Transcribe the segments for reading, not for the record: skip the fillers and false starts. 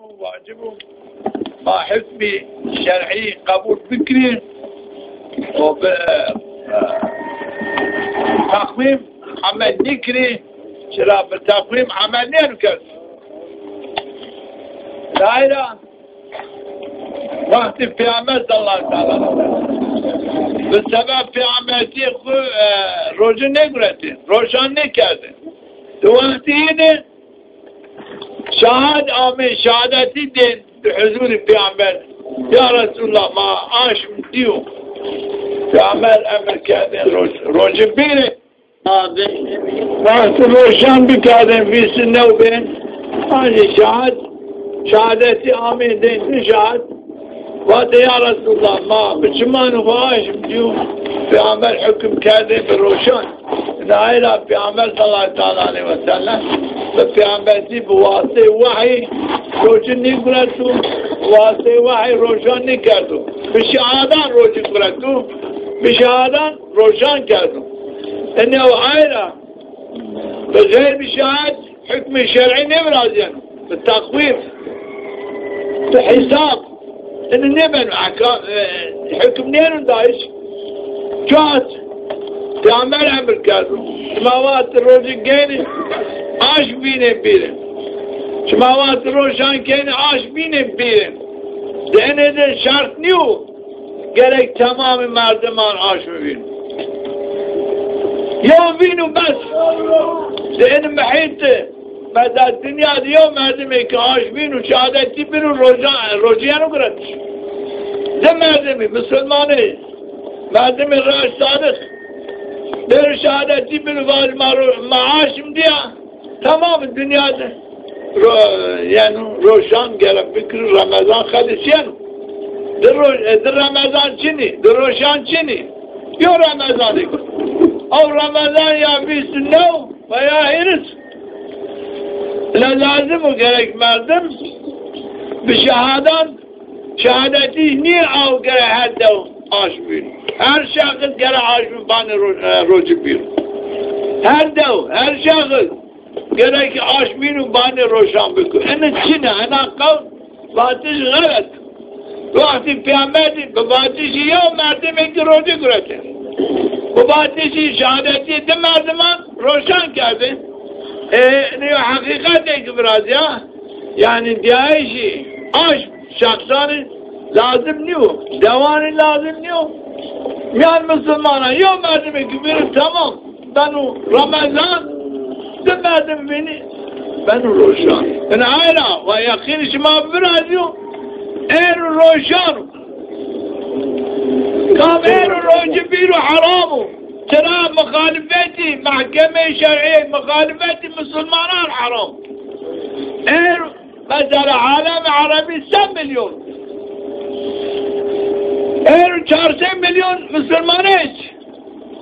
واجب ما حكمي شرعي قبول فكري وبتقويم عمل نكري شرا بالتقويم عمل نركز دائرة وقت في عمل الله تعالى بسبب في عملتي روجن نقرأتي روشان نكردي تو وقتی اینه شهاد آمین شهادتی دین بحضور پیامبر یا رسول الله ما آشم دیو پیامبر امر کردن روز بیره وقت روشن بکردن ویس نو بین آنی شهادتی آمین دین شهاد وقت یا رسول الله ما بچمان و آشم دیو پیامبر حکم کردن بروشن نائلہ پیامبر صلی اللہ علیہ وسلم پیامبری بواسطه وحی روشن نکردو واسطه وحی روشن نکردو بشهادان روشن کردو بشهادان روشن کردو انه آیلا بغیر بشهاد حکم شرعی نمرازین بالتقویم بحساب انه نبن حکم نیرون دایش جات پیامبر امر کردو سماوات روشن کنی آش بینه بیرن سماوات روشن کنی آش بینه بیرن دهنه ده شرط نیو gerek تمام مردمان آش ببینن یوم بینو بس دهن محیطه مدد دنیا دیو مردمی که آش بینو شهادتی بینو روشیانو گردش ده مردمی مسلمانه مردمی راش صادق در şehadeti bir var maaşım diye tamam dünyada yani roşan gelip fikri Ramazan hadisiyen der Ramazan çini der roşan çini yo Ramazan o Ramazan ya bir sünnev veya hiriz lazım o gerek merdim bir şehadeti niye av gerek hadde aşmıyor her şahıs gene aşmı bana rocu bir. Her dev, her şahıs gene ki aşmını bana roşan bir. Ene çine, ene kav, vatiş gayret. Vakti peyamberi, bu vatişi ya merdimek ki rocu kürete. Bu vatişi şehadeti de merdiman roşan kerdi. Ne hakikat ki biraz ya. Yani diyayişi, aşk şahsanı lazım niyo, devanı lazım niyo. Yani Müslümana yok merdime güveni tamam. Ben o Ramazan demedim beni. Ben o roşan. Yani ayra ve yakin işima biraz yok. Er roşan. Kam er roşu bir haramu. Tera muhalifeti mahkeme şer'i muhalifeti Müslümanlar haram. Er mesela alem Arabi 100 milyon. Eğer 400 milyon Müslüman hiç,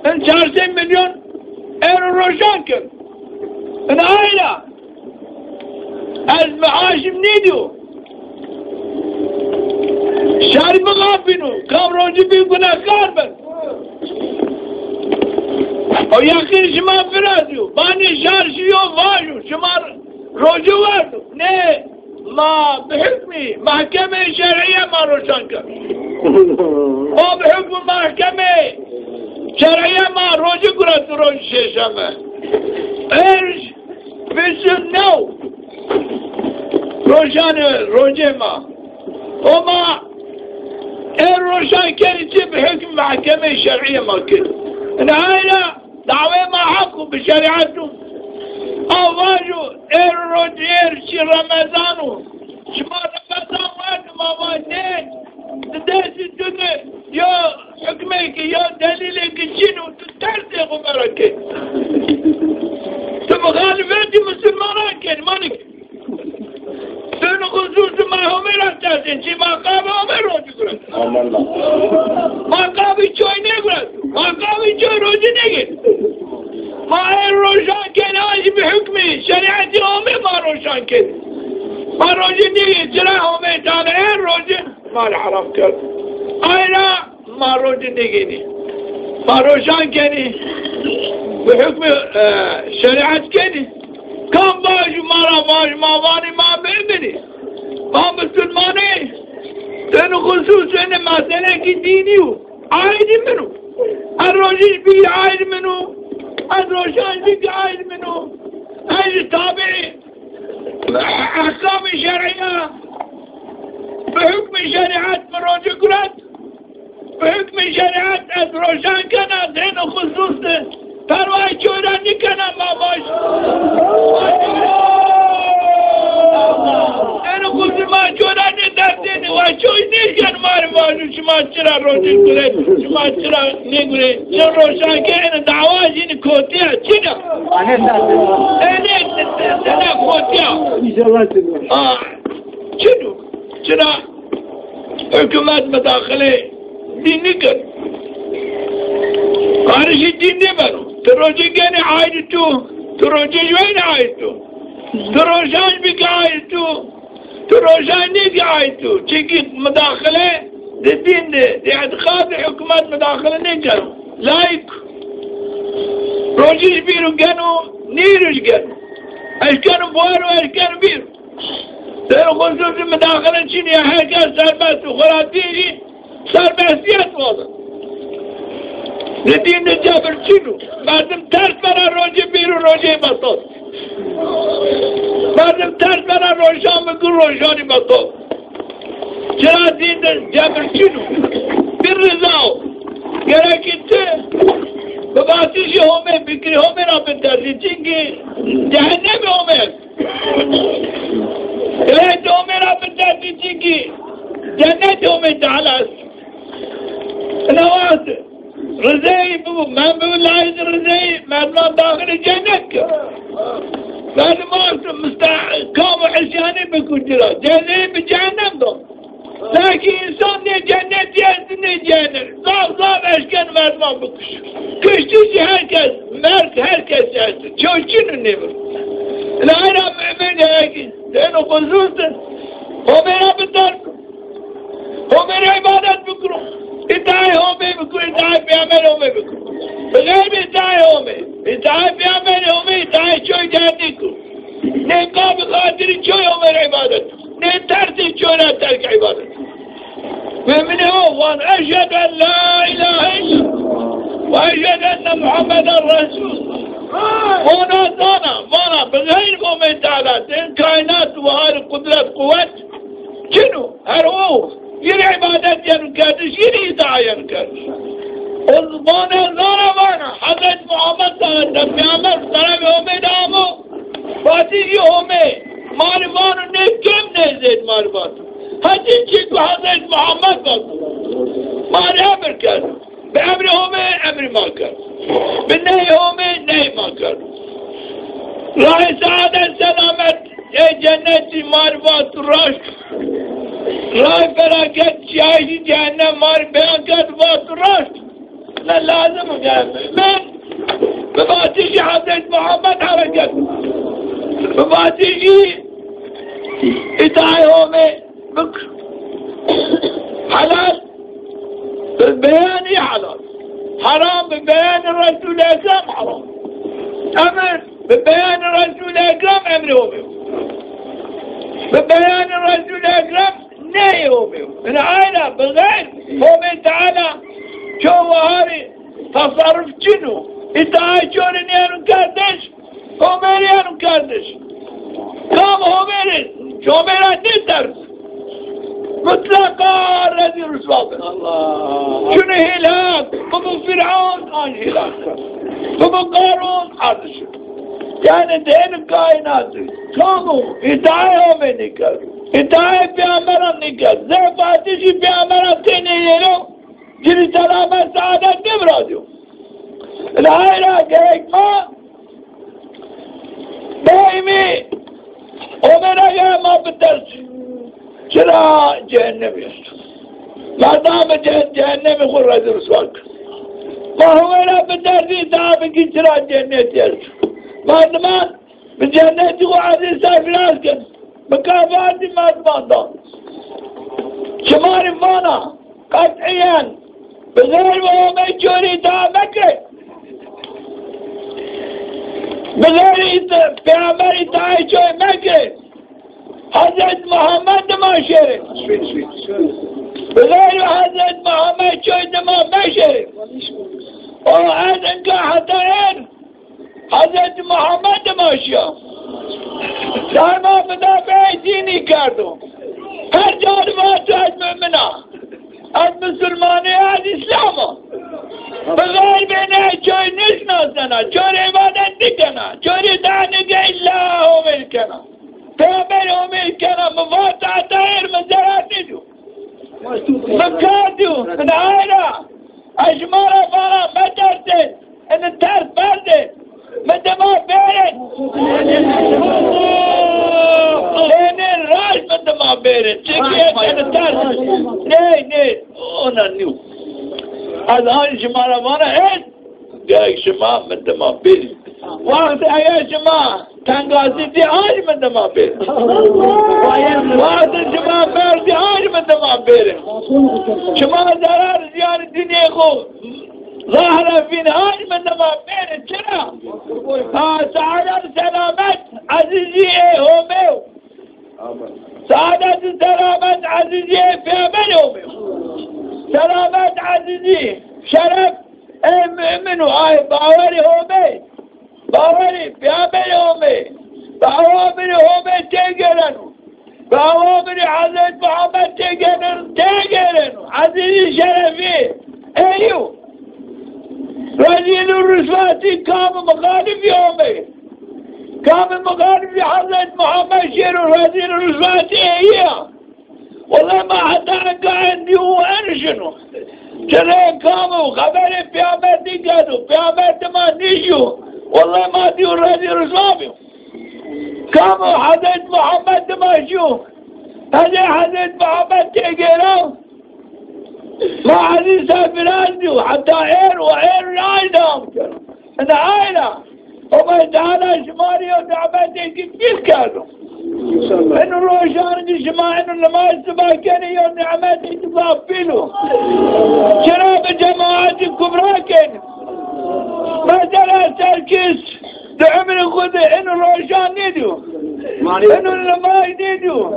400 milyon eğer roşan ki, yani aile, az maaşım ne diyor? Şaribı kapını, kamrocu bir günahkar ben. O yakın şıma biraz diyor, bana şarşı yok var yok, şıma rocu vardı. Ne? Ma bihükmi, mahkeme şer'iye ma roşan ki. O بحكم محكمة شرعية ما روجي قرأت روجي شيشامة إيش بسنو روشان روجي ما وما إيه روشان كان يجي بحكم محكمة شرعية ما كده العائلة دعوة ما حقه بشريعتهم أو واجو إيه روجي إيه شي رمضانو شما رمضان واجو ما واجين dersi dönü ya hükme ki ya delile ki çinu tersi kumarake tu muhalifeti Müslümana ken manik dönü hususu mahumir atarsın çi makabe omer rocu kurat makabe çoy ne kurat makabe çoy rocu ne git maher roşan ken acı bir hükmü şeriatı omer ma roşan ken ma rocu ne git sıra omer tane her rocu mal haram kar. Ayna marojin degini. Marojan keni. Bu hükmü şeriat keni. Kam baju mara baju mavani ma beni. ما مسلمانه تن خصوصا مسئله کی دینیو عاید منو الروجی بی عاید منو الروشان بی عاید منو هاي تابع احكام شرعيه بحكم شريعه مروج قرات بحكم شريعه الروشان كان دين خصوص پرواي چوراني كان ما باش انا قلت ما چوراني دردين وچوي نيكن مار مالو شما چرا روج قرات شما چرا نيگره چون روشان كان دعواجي نكوتيا چنا انا كوتيا چنو چرا حكومات مداخله ديني كن خارجي ديني بنو تروجي كان عايدتو تروجي وين عايدتو تروجان بك عايدتو تروجان نيك عايدتو تيجي مداخله الدين دي اعتقاد حكومات مداخله نيكن لايك روجي بيرو كانوا نيرش كانوا ايش كانوا بوارو ايش كانوا بيرو ترى خصوص المداخله شنو هيك سربس وخراتيجي سربسيات والله الدين الجبر شنو بعدم ترس برا روجي بيرو روجي بطل بعدم ترس برا روجان بقول روجاني بطل چرا الدين الجبر شنو بالرضا گرک انت بباسیش همه بکری همه را بترسی چنگی جهنم همه الهت همه را بترسی چنگی جنت همه تعالی نواز رضایی بگو من بگو لایز رضایی مردمان داخل جنت که بعد ما مستحکام و حسیانی بکن جرا جنه بجهنم دو لكن إنسان ne cennet yersin ne cehennem. Zaf eşken merdiven bakış. Kıştıcı herkes, herkes yersin. Çocuğun ne var? Lâhâ mümin herkes. Sen o kuzulsun. Homer'a biter. Homer'a ibadet bükürüm. İdâi Homer bükürüm. İdâi peygamber Homer bükürüm. Gayr idâi Homer. İdâi peygamber Homer. İdâi çoy cennet kuru. Ne kabı kadiri çoy Homer'a ibadet. Ne tersi çoyla terk ibadet. ومن هو أشهد أن لا إله إلا وأشهد أن محمدا رسول هنا زانا مانا بغير قومين تعالى كائنات وهذه قدرات قوات شنو هرو يري عبادات ينكادش يري إدعاء ينكادش وزبانا زانا مانا حضرت محمد تعالى بيامر سلام يومي دامو فاتيجي يومي ماربانو نكم نزيد ماربانو هذه شيء حضرت محمد قال ما أمر كان بأمرهم أمر ما كان بالنهيهم نهي ما كان راي سعادة سلامت جنة معرفات رشد راي فراكت شاهد جهنم معرفات رشد لا لازم من بباتيجي حضرت محمد حركت بباتيجي إدعاهم بكر حلال بالبيان حلال حرام ببيان الرسول الأكرم حرام أمر ببيان الرسول الأكرم أمره به ببيان الرسول الأكرم نهيه به من عائلة بغير هو من تعالى شو هاري تصرف جنو إدعاء شون يانو كاردش هو ميري يانو كاردش كام هو ميري شو ميرا نترس مطلقا الذي رسوله الله شنو هلاك بابو فرعون عن هلاك بابو قارون حدث يعني دين الكائنات كانوا إدعاءهم نكر إدعاء بأمرهم نكر زعفاتي بأمرهم تنينو جري سلامة سعادة نبراديو الهيرا جايك ما دائمي ومن أجل ما بدرس چرا جهنم است ما دام جهنم خود را درست وقت ما همینا به دردی دام کی چرا جنت است ما دمان به جنتی کو عزیز سافراز کن مکافاتی مردمان دان شماری مانا قطعیاً بغیر و همی چوری دام مکره بغیر پیامبری تای چوی مکره حضرت محمد ما کردم هر جانبات از مؤمنه از مسلمانی از اسلام بغیر بینه چوی نشناسنه چوی عبادت نکنه چوی دعنگه الله امیر کنه پیامبر امیر کنه مفاتحت ایر مزرات ندو مکادو من آیرا اجمارا فارا مدرسه ان ترس برده مدما بیرد این راش مدما بیرد چکیت ان ترس نه اونا نیو از آن شما را مانا هست گه شما مدما بیرد وقت اگر شما تنگازی دی آج مدما بیرد وقت شما مردی آج مدما بیرد شما ضرر زیان دنیا خود ظاهر فين هاي من ما بين الشرع سعادة سلامت عزيزي هوميو سعادة سلامت عزيزي في أمن هوميو سلامت عزيزي شرف منو هاي باوري هومي باوري في أمن هومي باوري هومي تيجرنو باوري حضرت محمد تيجرنو عزيزي شرفي ايو وزير الرسواتي كان مخالف يومي كان مخالف حضرت محمد شير وزير الرسواتي هي والله ما حتى قاعد هو انا شنو ترى كانوا خبر بيامتي قالوا بيامت ما نيجوا والله ما ديو وزير الرسواتي كانوا حضرت محمد ما شو هذا حضرت محمد تيجيرو ما عزيز سافراني حتى عين وعين رايدهم انا عينه وما تعالى شمالي ودعبتي كيف كانوا انه روشان جماعة انه لما السباكيني يوم نعمتي تفافلوا شراب جماعات الكبرى كان مثلا تركيز دعمل خذ انه روشان نديو انه لما يديو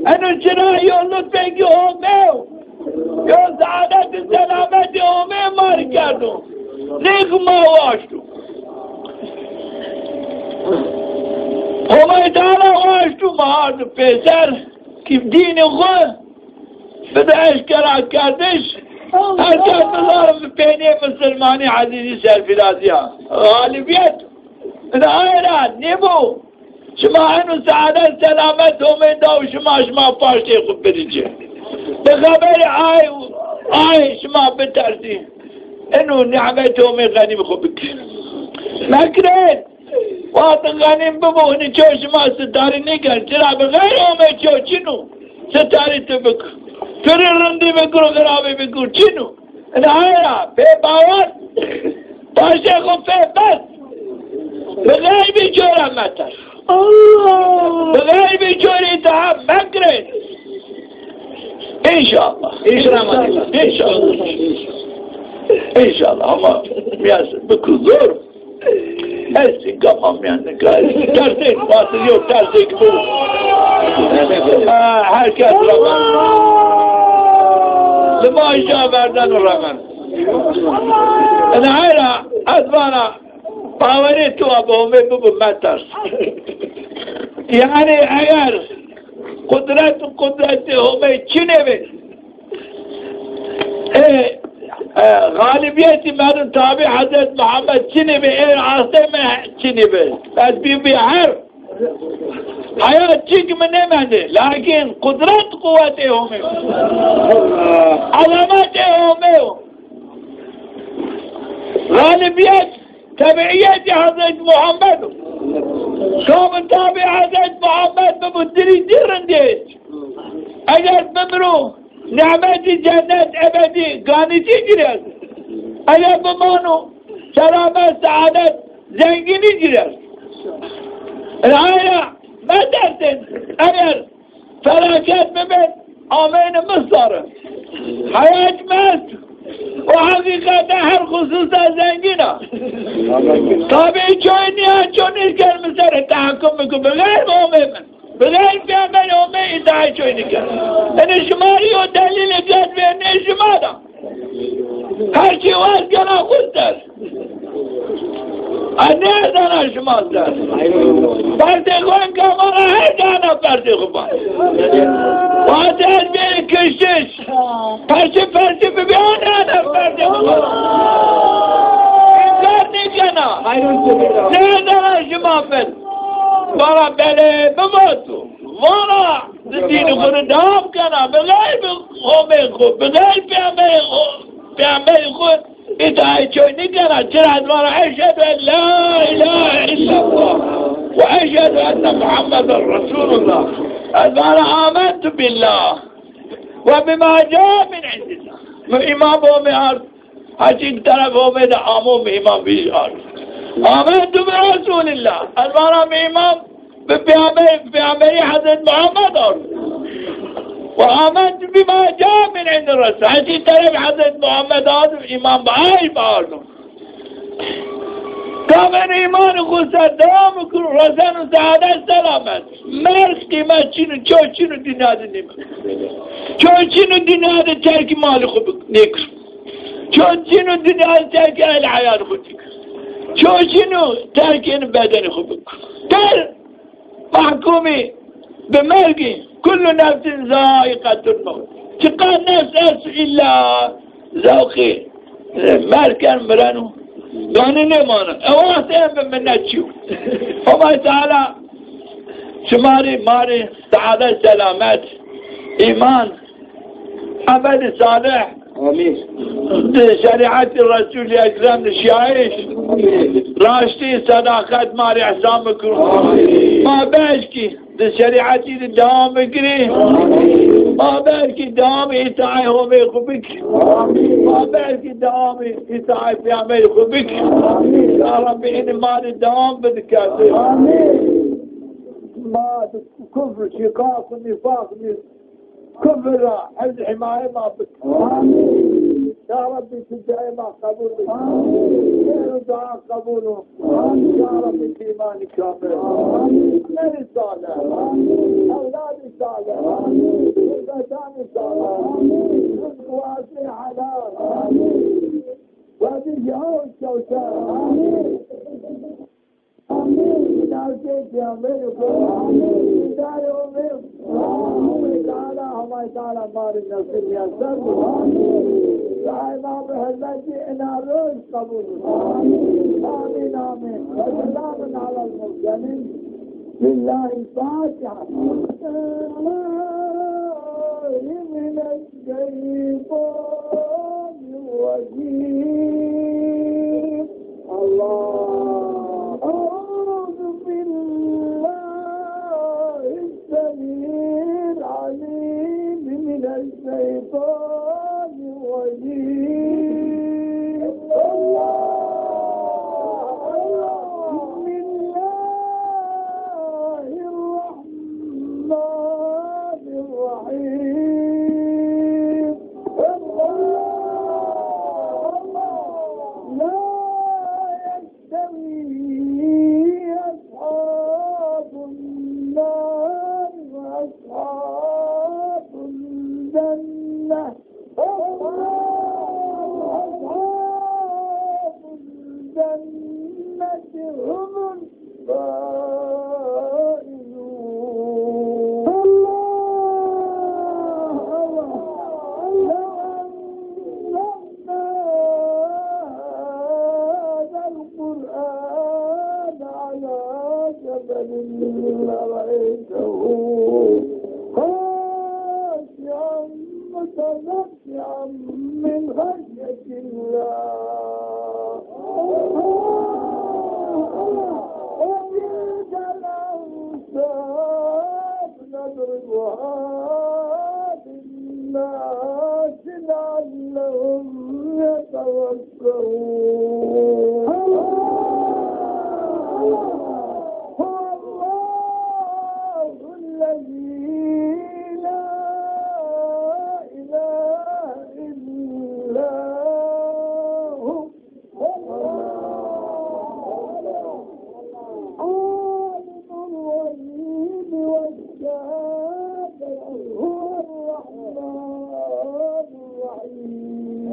انه شراب يوم لطفك يوم یا سعادت سلامت اومه مار کردم نیک ما واشتو همه تعالی واشتو مهارد پیسر که دین خود بده اشکرا کردش هر کس بذارم به پینه مسلمانی عزیزی سرفرازی ها غالبیت ایران نیمو شما اینو سعادت سلامت اومه داو شما پاشته خود بریجه بخبر آی شما بترسی اینو نعمتو می غنیم خوب بکر مکرین وقت غنیم ببونی چو شما ستاری نکن چرا بغیر اومه چو چینو ستاری تو بکر پری رندی بکر و غرابی بکر چینو این آیا پی باور پاشه خوب پی بس بغیر بیچورم متر بغیر بیچوری تا هم مکرین İnşallah. İnşallah ama biraz bıkılıyor. Hepsi kafam yani. Tersek batı yok. Tersek bu. Herkes Rahman. Lima işaberden Rahman. Yani hayra azbana paveri tuğa boğme bu metar. Yani eğer قدرت همه چی نوید غالبیتی مردم تابع حضرت محمد چی نوید این عاصم چی نوید بس بی هر حیات چی که من نمانده لیکن قدرت قوت همه علامت همه غالبیت تبعیت حضرت محمد كون تابع حضرت محمد بمدري درنديت اگر بمرو نعمت جنت ابدي قاني تجرس اگر بمانو سلامت سعادت زنگيني جرس العائلة ما درسن اگر فلاكات ببن آمين مصدر حياة مات وحقيقة هر خصوصا زنگينة طبعي چوني ها چوني كان مسار التحكم بكم بغير مؤمن بغير پیامبر امه ادعای چوني كان انا شماري و دليل قد بين شمارا هر چي واز كنا خود در أنا أنا شماسة بردقون كمان هيدانا بردقون وهذا من كشش فرش ببيان أنا بردقون إنكارني جنا أنا شمافل برا بلي بموتو وانا الدين خردام كنا بغير خومي خو بغير بيعمل خو إذا شوني كنا جرعت وانا أشهد أن لا إله إلا الله وأشهد أن محمد رسول الله أنا آمنت بالله وبما جاء من عند الله إمام ومعارض هاتين طرف ومدى آمون بإمام بيشار آمنت برسول الله أنا بإمام بأمري حضرت محمد وآمنت بما جاء من عند الرسول هاتين طرف حضرت محمد إمام بأي بارد كامن إيمان خصوصا دوام كل رسان وسعادة سلامت مرس قيمت چونو دنیا ده نمک چونو دنیا ده ترک مال خود نکر چونو دنیا ده ترک اهل حیان خود نکر چونو ترک این بدن خود بکن در محکومی به مرگی كل نفس ذائقة الموت چقدر نفس إلا ذوقي مرکن مرنو دانی نمانه اواسته هم به منت چیو خدای تعالی شماری ماری سعادت سلامت ایمان عمل صالح آمین شریعت رسول اکرم نشایش راشتی صداقت ماری احسان بکن ما بیش کی شریعتی دوام بگیری ما بلکی دوام اطاعه همه خوبک ما بلکی دوام اطاعه پیامبر خوبک یا رب این مال دوام بده کرده ما کفر شقاق و نفاق كفر را حفظ حماية ما بك يا ربي تدعي ما قبول بك غير دعاء قبوله يا ربي في إيماني كامل نبي صالح أولادي صالح فتاني صالح رزق واسع حلال وهذه جهود كوثر نازل پیامبر کو دایو میں تعالی ہمارے تعالی ہمارے نصیب یا سب امام حضرت انا روز قبول آمین آمین سلام علی المرسلین لله الفاتحة من الشيطان الرجيم الله أعوذ بالله السميع العليم من الشيطان الرجيم بسم الله الرحمن الرحيم لا يستوي أصحاب النار وأصحاب الجنة أصحاب الجنة هم الفائزون الله لو أنزلنا هذا القرآن على جبل لرأيته خاشعا متمتعا من خشية الله وتلك الأمثال نضربها للناس لعلهم يتفكرون هو الله الذي لا إله إلا هو عالم الغيب والشهادة هو الرحمن الرحيم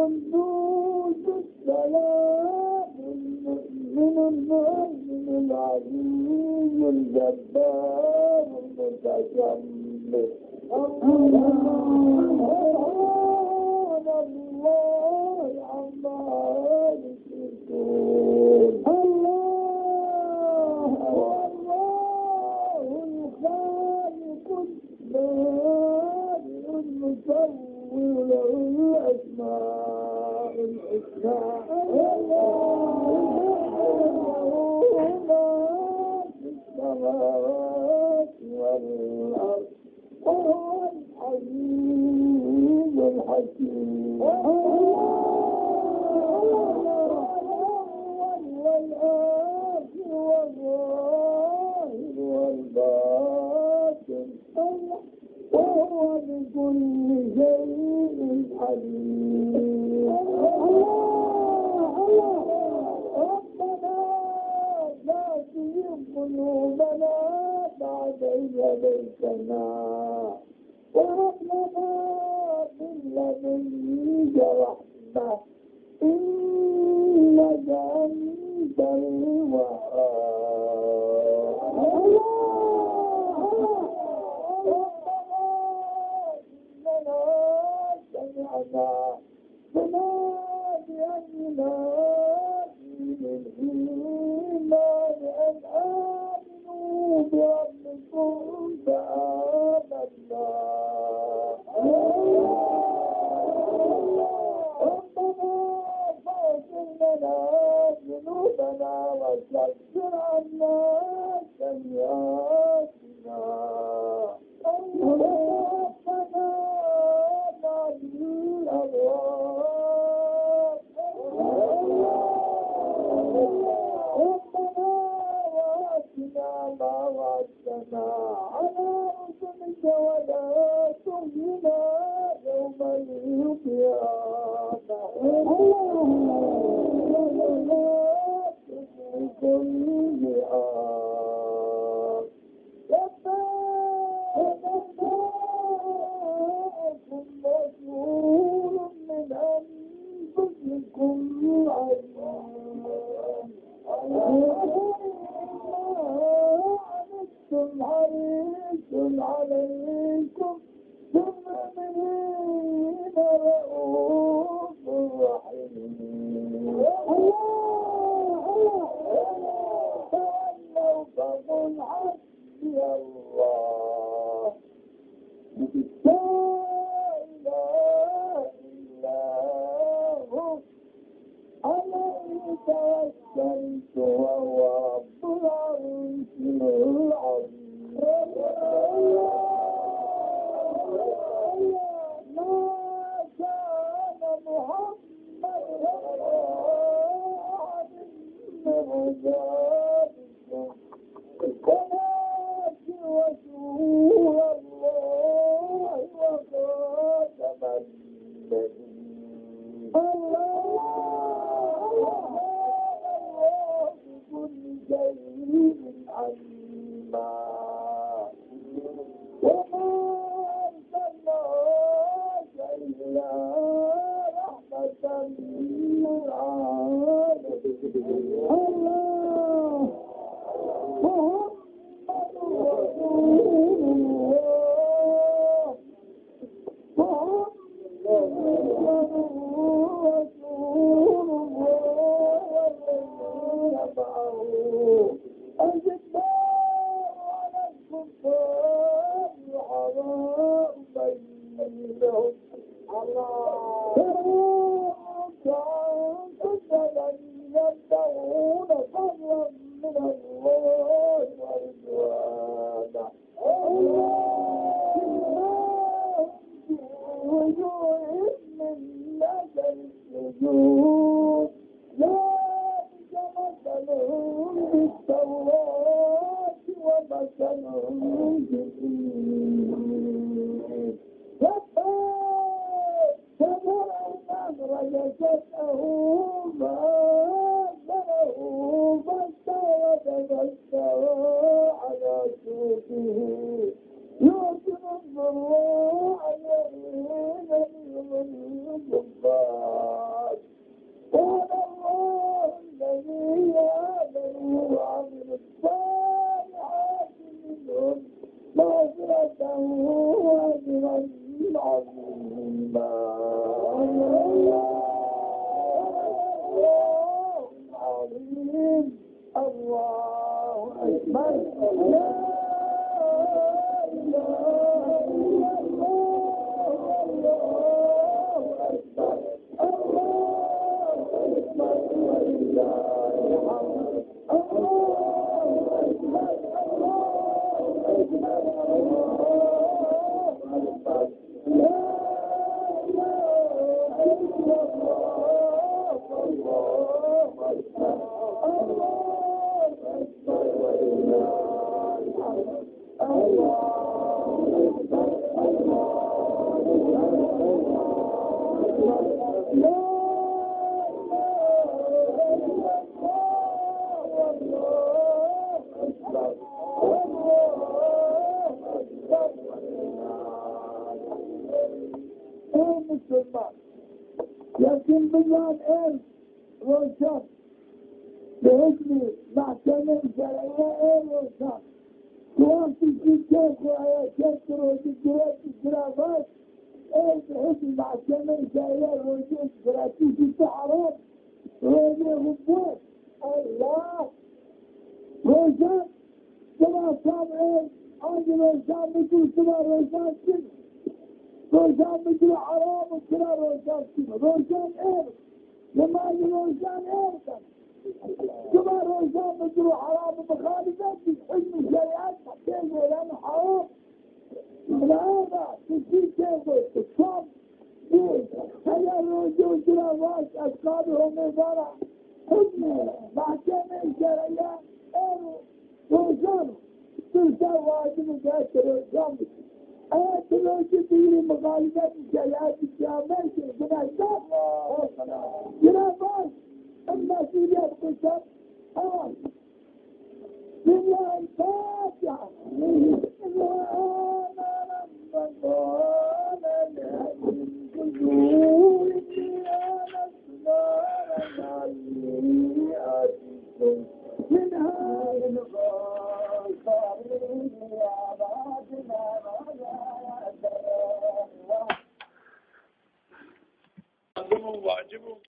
القدوس السلام المؤمن المؤمن العزيز الجبار المتجمل سبحان الله عما يشركون الله الخالق البارئ المصور له الأسماء الحسنى السماوات والأرض وهو العزيز الحكيم والآخر والظاهر والباطن وهو بكل شيء عليم ربنا لا تزغ قلوبنا بعد إذ هديتنا وهب لنا من لدنك رحمة إنك أنت الوهاب ربنا إننا سمعنا مناديا ينادي للإيمان أن آمنوا بربكم فآمنا ربنا فاغفر لنا ذنوبنا وكفر عنا سيئاتنا وتوفنا مع الأبرار ربنا وآتنا ما وعدتنا على رسلك ولا تخزنا يوم القيامة ولا تشرك الميعاد جاءكم رسول من أنفسكم عزيز عنتم حريص عليكم بالمؤمنين رؤوف رحيم تولوا فقل حسبي الله لا إله إلا هو عليه توكلت وهو رب العرش العظيم ما كان محمد أحد من رجالكم ولكن رسول الله وخاتم النبيين الله بكل شيء عليما وما أرسلناك إلا رحمة للعالمين الله محمد رسول الله محمد رسول الله والذين معه أشداء على الكفار رحماء بينهم تراهم سجدا يبتغون فضلا من الله ورضوانا في وجوههم من أثر السجود ذلك مثلهم في التوراة ومثلهم في الإنجيل أخرج شطأه فآزره فاستوى على سوقه يعجب الضراع يغيظ بهم الكفار أجرا عظيما عظيم الله أكبر لا إله إلا الله الله أكبر الله أكبر ولله الحمد الله أكبر الله أكبر الله أكبر لا إله إلا الله الله أكبر الله أكبر ولله الحمد الله أكبر الله أكبر لا لكن بالله ايه روشان باسم محكمة شرعية ايه روشان توافي في كيف وآيات وذكريات الخلافات ايه باسم محكمة شرعية روشان ثلاثين في الحرام روشان غبوات الله روشان سبع صابعين عند روشان بكل سبع روشان كده روشان مثل حرام وكلا روشان كذا روشان ايه لما اجي روشان ايه كما روشان مثل حرام ومخالفات حكم الشريعات حكيم لانه حرام من هذا تشيل كيف الصوم هيا الرجوع كلا واش اصحابهم عباره حكم محكمه الشرعيه ايه روشان تلك واجب ذات روشان أتلوك في مغالبة الشريعة الإسلامية كنا خلافات أما سوريا بقصة بالله الفاتحة